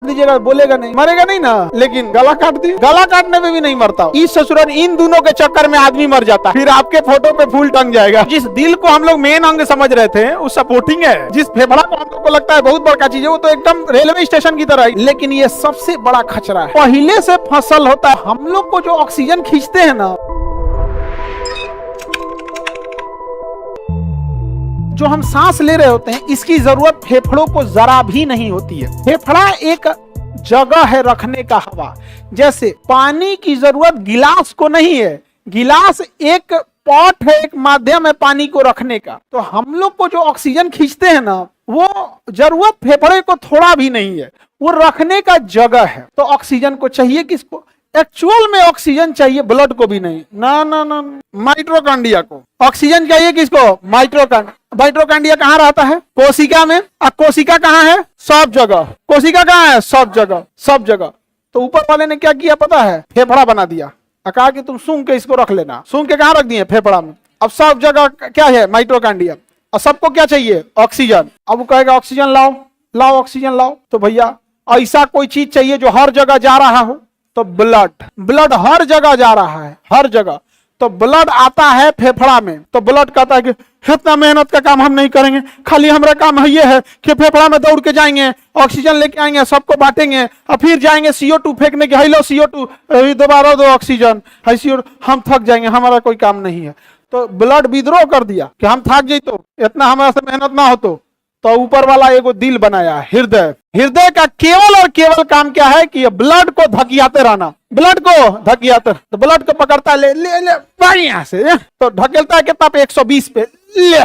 दीजिएगा, बोलेगा नहीं, मरेगा नहीं ना, लेकिन गला काट दी, गला काटने में भी नहीं मरता। इस ससुराल इन दोनों के चक्कर में आदमी मर जाता, फिर आपके फोटो पे फूल टंग जाएगा। जिस दिल को हम लोग मेन अंग समझ रहे थे वो सपोर्टिंग है, जिस फेफड़ा को हम लोग को लगता है बहुत बड़का चीज है, वो तो एकदम रेलवे स्टेशन की तरह है। लेकिन ये सबसे बड़ा खचरा है, पहले से फसल होता है। हम लोग को जो ऑक्सीजन खींचते हैं ना, जो हम सांस ले रहे होते हैं, इसकी जरूरत फेफड़ों को जरा भी नहीं होती है। फेफड़ा एक जगह है रखने का हवा, जैसे पानी की जरूरत गिलास को नहीं है। गिलास एक पॉट है, एक माध्यम है पानी को रखने का। तो हम लोग को जो ऑक्सीजन खींचते हैं ना, वो जरूरत फेफड़े को थोड़ा भी नहीं है, वो रखने का जगह है। तो ऑक्सीजन को चाहिए किसको? एक्चुअल में ऑक्सीजन चाहिए ब्लड को भी नहीं, ना ना ना, माइटोकॉन्ड्रिया को ऑक्सीजन चाहिए। किसको? माइटोकॉन्ड्रिया कहाँ रहता है? कोशिका में। अब कोशिका कहाँ है? सब जगह। कोशिका कहाँ है? सब जगह, सब जगह। तो ऊपर वाले ने क्या किया पता है? फेफड़ा बना दिया, कहा कि तुम सूंघ के इसको रख लेना। सूंघ के कहाँ रख दिए? फेफड़ा में। अब सब जगह क्या है? माइटोकॉन्ड्रिया। और सबको क्या चाहिए? ऑक्सीजन। अब वो कहेगा ऑक्सीजन लाओ, लाओ ऑक्सीजन लाओ। तो भैया ऐसा कोई चीज चाहिए जो हर जगह जा रहा हो, तो ब्लड। ब्लड हर जगह जा रहा है, हर जगह। तो ब्लड आता है फेफड़ा में, तो ब्लड कहता है कि इतना मेहनत का काम हम नहीं करेंगे, खाली हमारा काम है ये है कि फेफड़ा में दौड़ के जाएंगे, ऑक्सीजन लेके आएंगे, सबको बांटेंगे, और फिर जाएंगे CO2 फेंकने के, हेलो CO2 दोबारा दो ऑक्सीजन, है CO2। हम थक जाएंगे, हमारा कोई काम नहीं है। तो ब्लड विद्रोह कर दिया कि हम थक जाए, तो इतना हमारा से मेहनत ना हो। तो ऊपर वाला एगो दिल बनाया, हृदय। हृदय का केवल और केवल काम क्या है कि ब्लड को धकियाते रहना, ब्लड को धकियाते। तो ब्लड को पकड़ता है, ले ले ले बढ़िया से, तो ढकेलता है कितना पे? 120 पे, ले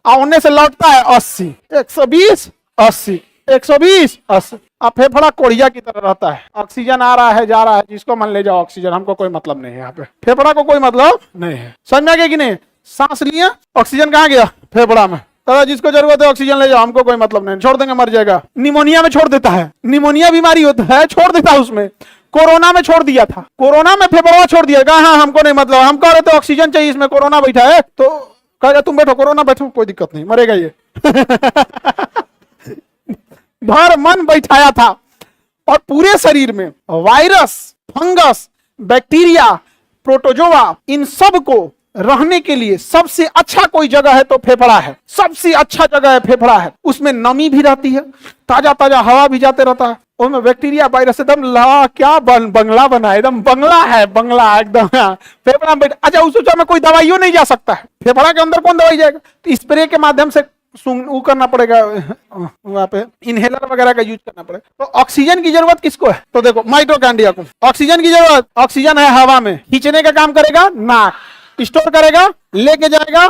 आने से लौटता है 80, 120 80, 120 80। अब फेफड़ा कोढ़िया की तरह रहता है, ऑक्सीजन आ रहा है जा रहा है, जिसको मन ले जाओ ऑक्सीजन, हमको कोई मतलब नहीं है। यहाँ पे फेफड़ा को कोई मतलब नहीं है, समझ में आ गया कि नहीं? सांस लिया, ऑक्सीजन कहाँ गया? फेफड़ा में। तो जिसको जरूरत है ऑक्सीजन ले जाओ, हमको कोई मतलब नहीं, छोड़ देंगे मर जाएगा। निमोनिया में छोड़ देता है, निमोनिया बीमारी होता है, छोड़ देता है उसमें। कोरोना में छोड़ दिया था, कोरोना में फेफड़ा छोड़ दिया, कहा हाँ हमको नहीं मतलब, हम कह रहे थे ऑक्सीजन चाहिए, इसमें कोरोना बैठा है, तो कहेगा तुम बैठो, कोरोना बैठो, कोई दिक्कत नहीं, मरेगा ये। भर मन बैठाया था। और पूरे शरीर में वायरस, फंगस, बैक्टीरिया, प्रोटोजोआ, इन सब को रहने के लिए सबसे अच्छा कोई जगह है तो फेफड़ा है। सबसे अच्छा जगह है फेफड़ा है। उसमें नमी भी रहती है, ताजा ताजा हवा भी जाते रहता है, उसमें बैक्टीरिया वायरस एकदम क्या बंगला बना है, एकदम बंगला है, बंगला एकदम फेफड़ा में। अच्छा उस में कोई दवाइयों नहीं जा सकता है, फेफड़ा के अंदर कौन दवाई जाएगा? तो स्प्रे के माध्यम से वो करना पड़ेगा, वहां पे इनहेलर वगैरह का यूज करना पड़ेगा। तो ऑक्सीजन की जरूरत किसको है? तो देखो माइटोकॉन्ड्रिया को ऑक्सीजन की जरूरत। ऑक्सीजन है हवा में, खींचने का काम करेगा नाक, स्टोर करेगा, लेके जाएगा,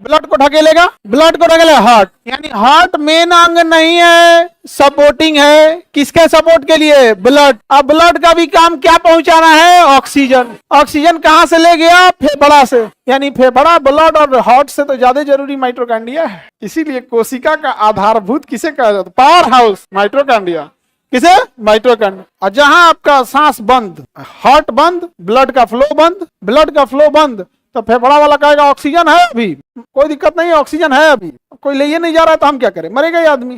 ब्लड को ढकेलेगा, ब्लड को ढकेलेगा हार्ट। यानी हार्ट मेन अंग नहीं है, सपोर्टिंग है। किसके सपोर्ट के लिए? ब्लड। अब ब्लड का भी काम क्या पहुंचाना है? ऑक्सीजन। ऑक्सीजन कहां से ले गया? फेफड़ा से। यानी फेफड़ा, ब्लड और हार्ट से तो ज्यादा जरूरी माइटोकॉन्ड्रिया है। इसीलिए कोशिका का आधारभूत किसे कहा जाता है? Power house, mitochondria. किसे? माइटोकॉन्ड्रिया। और जहां आपका सांस बंद, हार्ट बंद, ब्लड का फ्लो बंद, ब्लड का फ्लो बंद, तो फेफड़ा वाला कहेगा ऑक्सीजन है अभी, कोई दिक्कत नहीं है, ऑक्सीजन है अभी, कोई ले नहीं जा रहा है, तो हम क्या करें? मरेगा ये आदमी।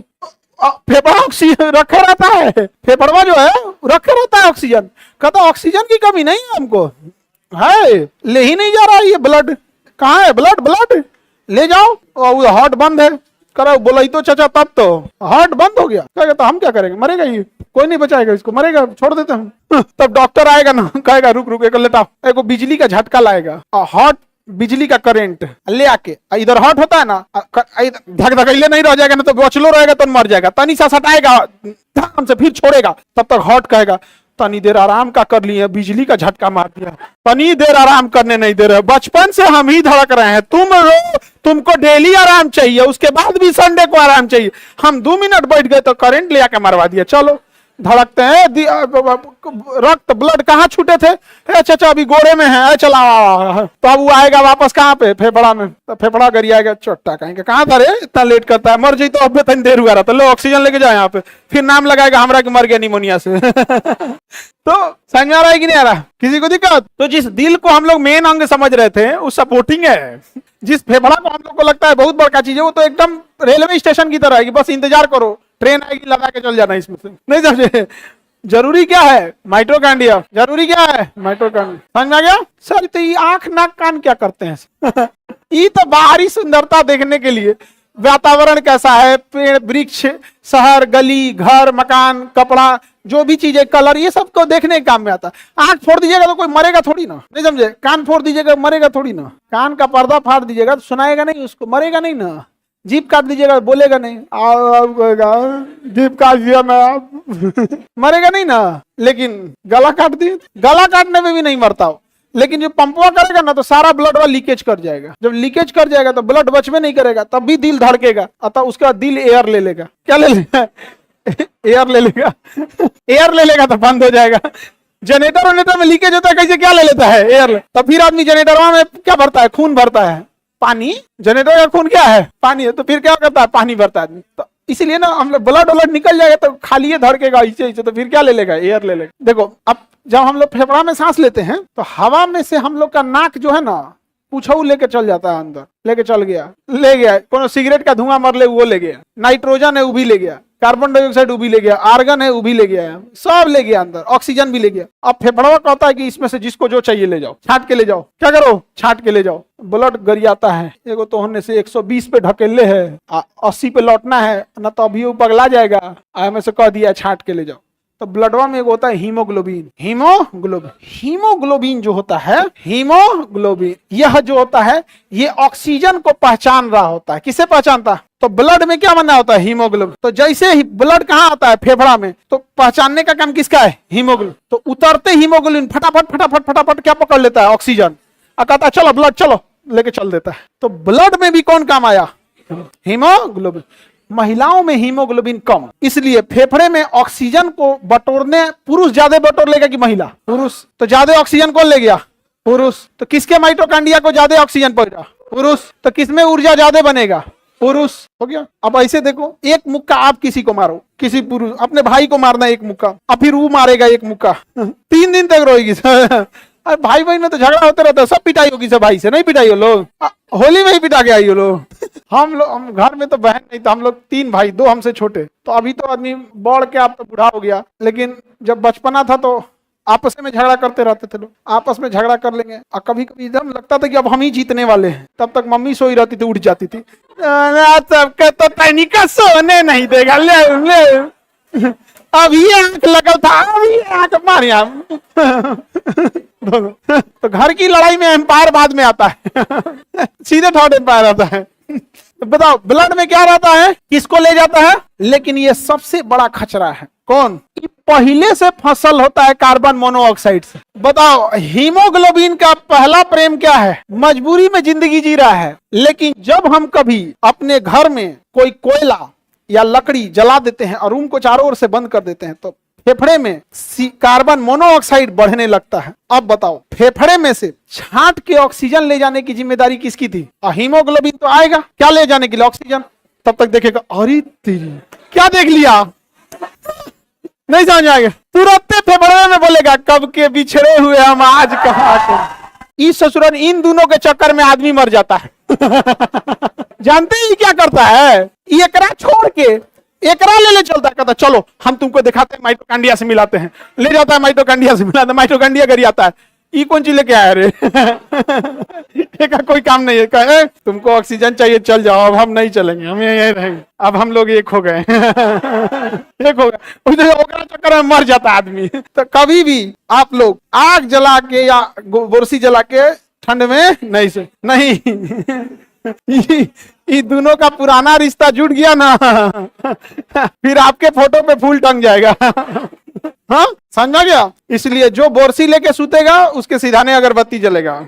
फेफड़ा ऑक्सीजन रखे रहता है, फेफड़वा जो है रखे रहता है ऑक्सीजन। कहता ऑक्सीजन की कमी नहीं है हमको, है ले ही नहीं जा रहा है ये ब्लड। कहाँ है ब्लड? ब्लड ले जाओ। और हार्ट बंद है, करो बोला तो चाचा, तब तो हार्ट बंद हो गया। कहेगा तो हम क्या करेंगे? मरेगा ये, कोई नहीं बचाएगा इसको, मरेगा, छोड़ देते हम। तब डॉक्टर आएगा ना, कहेगा रुक रुक एक लेटा, एक बिजली का झटका लाएगा, हार्ट बिजली का करंट ले आके, इधर हार्ट होता है ना, धक धकैले नहीं रह जाएगा ना, तो बचलो रहेगा तो मर जाएगा, तनी सा सटाएगा ध्यान से, फिर छोड़ेगा, तब तक हार्ट कहेगा तनी देर आराम का कर लिए, बिजली का झटका मार दिया, तनी देर आराम करने नहीं दे रहे, बचपन से हम ही धड़क रहे हैं, तुमको डेली आराम चाहिए, उसके बाद भी संडे को आराम चाहिए, हम 2 मिनट बैठ गए तो करंट ले आके मरवा दिया, चलो धड़कते हैं। रक्त ब्लड कहाँ छूटे थे? चाचा अभी गोड़े में है, चला, तो अब वो आएगा वापस कहाँ पे? फेफड़ा में। तो फेफड़ा गरी आएगा, चोट्टा कहेंगे कहाँ था रे, इतना लेट करता है, मर जाई तो अब तनी देर हुआ रहा, तो लो ऑक्सीजन लेके जाओ यहाँ पे, फिर नाम लगाएगा हमरा कि मर गया निमोनिया से। तो समझ में आ रहा है कि नहीं आ रहा? किसी को दिक्कत? तो जिस दिल को हम लोग मेन अंग समझ रहे थे वो सपोर्टिंग है, जिस फेफड़ा को हम लोग को लगता है बहुत बड़का चीज है, वो तो एकदम रेलवे स्टेशन की तरह है कि बस इंतजार करो, ट्रेन आएगी लगा के चल जाना इसमें से, नहीं समझे। जरूरी क्या है? माइटोकॉन्ड्रिया। जरूरी क्या है? माइटोकॉन्ड्रिया। समझ में आ गया सर? तो ये आंख नाक कान क्या करते हैं? ये तो बाहरी सुंदरता देखने के लिए, वातावरण कैसा है, पेड़ वृक्ष, शहर गली घर मकान कपड़ा जो भी चीजें कलर, ये सब को देखने के काम में आता है। आंख फोड़ दीजिएगा तो कोई मरेगा थोड़ी ना, नहीं समझे। कान फोड़ दीजिएगा मरेगा थोड़ी ना, कान का पर्दा फाड़ दीजिएगा तो सुनाएगा नहीं उसको, मरेगा नहीं ना। जीप काट दीजिएगा बोलेगा नहीं, जीप काट दिया मैं मरेगा नहीं ना। लेकिन गला काट दिए, गला काटने में भी नहीं मरता हो, लेकिन जो पंपवा करेगा ना तो सारा ब्लड लीकेज कर जाएगा। जब लीकेज कर जाएगा तो ब्लड बचवे नहीं करेगा, तब भी दिल धड़केगा, अतः उसका दिल एयर ले लेगा। क्या ले लेगा? एयर ले लेगा। एयर ले लेगा तो बंद हो जाएगा। जनरेटर में लीकेज होता है, कैसे क्या ले लेता है? एयर। तो फिर आदमी जनरेटर में क्या भरता है? खून भरता है। पानी, जनरेटर का खून क्या है? पानी है। तो फिर क्या करता है? पानी भरता है आदमी। तो इसीलिए ना हम लोग ब्लड व्लड निकल जाएगा तो खाली धड़केगा ऐसे, तो फिर क्या ले लेगा? एयर ले लेगा। देखो अब जब हम लोग फेफड़ा में सांस लेते हैं तो हवा में से हम लोग का नाक जो है ना पूछऊ लेके चल जाता है अंदर, लेके चल गया, ले गया। कोनो सिगरेट का धुआं मर ले वो ले गया, नाइट्रोजन है वो भी ले गया, कार्बन डाइऑक्साइड वो भी ले गया, आर्गन है वो भी ले गया, सब ले गया अंदर, ऑक्सीजन भी ले गया। अब फेफड़ा कहता है कि इसमें से जिसको जो चाहिए ले जाओ, छाट के ले जाओ। क्या करो? छाट के ले जाओ। ब्लड गरियाता है, एगो तो होने से 120 पे ढकेले है, 80 पे लौटना है ना, तो अभी वो पगला जाएगा। हमें से कह दिया छाट के ले जाओ। तो ब्लडवा में एक होता है हीमोग्लोबिन। हीमोग्लोबिन जो होता है, हीमोग्लोबिन यह जो होता है ये ऑक्सीजन को पहचान रहा होता है। किसे पहचानता है? तो ब्लड में क्या बना होता है? हीमोग्लोबिन। तो जैसे ही ब्लड कहाँ आता है? फेफड़ा में। तो पहचानने का काम किसका है? हीमोग्लोबिन। तो उतरते हीमोग्लोबिन फटाफट फटाफट फटाफट क्या पकड़ लेता है? ऑक्सीजन। कहता है चलो ब्लड चलो, लेके चल देता है। तो ब्लड में भी कौन काम आया? हीमोग्लोबिन। महिलाओं में हीमोग्लोबिन कम, इसलिए फेफड़े में ऑक्सीजन को बटोरने पुरुष ज्यादा बटोर लेगा कि महिला? पुरुष। तो ज्यादा ऑक्सीजन कौन ले गया? पुरुष। तो किसके माइटोकॉन्ड्रिया को ज्यादा ऑक्सीजन पहुंचा? पुरुष। तो किसमें ऊर्जा ज्यादा बनेगा? पुरुष। हो गया। अब ऐसे देखो, एक मुक्का आप किसी को मारो, किसी पुरुष अपने भाई को मारना एक मुक्का, अब फिर वो मारेगा एक मुक्का, 3 दिन तक रोएगी। अरे भाई बहन में तो झगड़ा होते रहता है, सब पिटाई होगी सब भाई से, नहीं पिटाई हो लोग? होली में ही पिटा के आई हो लोग। हम घर में तो बहन नहीं, तो हम लोग 3 भाई, 2 हमसे छोटे। तो अभी तो आदमी बढ़ के आप तो बूढ़ा हो गया, लेकिन जब बचपना था तो आपस में झगड़ा करते रहते थे लोग, आपस में झगड़ा कर लेंगे। और कभी कभी एकदम लगता था कि अब हम ही जीतने वाले हैं, तब तक मम्मी सोई रहती थी, उठ जाती थी, सबके तो तनिका सोने नहीं देगा, ले अभी आंख लगल था, अभी आंख मारिया। तो घर की लड़ाई में एम्पायर बाद में आता है, सीधे थर्ड एम्पायर आता है। बताओ ब्लड में क्या रहता है? किसको ले जाता है? लेकिन ये सबसे बड़ा खचरा है। कौन? पहले से फसल होता है कार्बन मोनोऑक्साइड से। बताओ हीमोग्लोबिन का पहला प्रेम क्या है? मजबूरी में जिंदगी जी रहा है, लेकिन जब हम कभी अपने घर में कोई कोयला या लकड़ी जला देते हैं और रूम को चारों ओर से बंद कर देते हैं तो फेफड़े में कार्बन मोनोऑक्साइड बढ़ने लगता है। अब बताओ फेफड़े में से छांट के ऑक्सीजन ले जाने की जिम्मेदारी किसकी थी? हीमोग्लोबिन तो आएगा क्या ले जाने के लिए? ऑक्सीजन। तब तक देखेगा अरे तेरी क्या देख लिया, नहीं समझ आएगा, तुरंत फेफड़े में बोलेगा कब के बिछड़े हुए हम आज कहाँ के। इस ससुरन इन दोनों के चक्कर में आदमी मर जाता है। जानते ही क्या करता है? एकरा छोड़ के एकरा ले चलता है, कहता चलो हम तुमको दिखाते हैं, माइटोकॉन्ड्रिया से मिलाते हैं, ले जाता है माइटोकॉन्ड्रिया से मिलाता है, माइटोकॉन्ड्रिया गरियाता है। ये कौन चीज लेके आया रे? का कोई काम नहीं है, कहे तुमको ऑक्सीजन चाहिए चल जाओ, अब हम नहीं चलेंगे, हम यहीं रहेंगे, अब हम लोग एक हो गए। एक हो गए, ओकरा चक्कर में मर जाता आदमी। तो कभी भी आप लोग आग जला के या बोरसी जला के ठंड में नहीं से नहीं ये दोनों का पुराना रिश्ता जुड़ गया ना, फिर आपके फोटो पे फूल टंग जाएगा। हाँ समझा गया? इसलिए जो बोरसी लेके सूतेगा उसके सिधाने अगरबत्ती जलेगा।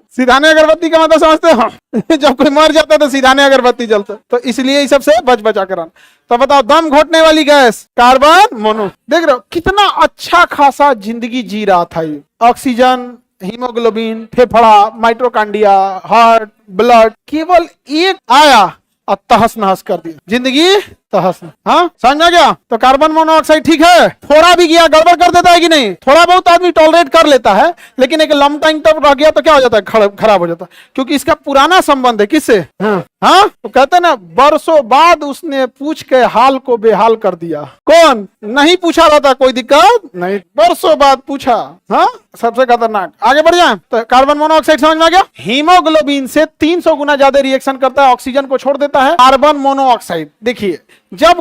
सिधाने अगरबत्ती का मतलब समझते हो? जब कोई मर जाता है तो सिधाने अगरबत्ती जलता है। तो इसलिए इस सबसे बच बचा कर। तो बताओ दम घोटने वाली गैस कार्बन मोनो। देख रहे हो कितना अच्छा खासा जिंदगी जी रहा था ये। ऑक्सीजन, हीमोग्लोबिन, फेफड़ा, माइटोकॉन्ड्रिया, हार्ट, ब्लड, केवल एक आया और तहस नहस कर दिया, जिंदगी तहस। हाँ, समझ में आ गया? तो कार्बन मोनोऑक्साइड ठीक है, थोड़ा भी गया गड़बड़ कर देता है कि नहीं? थोड़ा बहुत आदमी टॉलरेट कर लेता है, लेकिन एक लंबा टाइम तक रह गया तो क्या हो जाता है? खराब हो जाता है, क्योंकि इसका पुराना संबंध है किससे? हाँ, तो कहते हैं ना, बरसों बाद उसने पूछ के हाल को बेहाल कर दिया। कौन? नहीं पूछा रहता कोई दिक्कत नहीं, बरसों बाद पूछा। हाँ, सबसे खतरनाक। आगे बढ़ जाए तो कार्बन मोनोऑक्साइड समझ में आ गया? हीमोग्लोबिन से 300 गुना ज्यादा रिएक्शन करता है, ऑक्सीजन को छोड़ देता है। कार्बन मोनोऑक्साइड देखिए, जब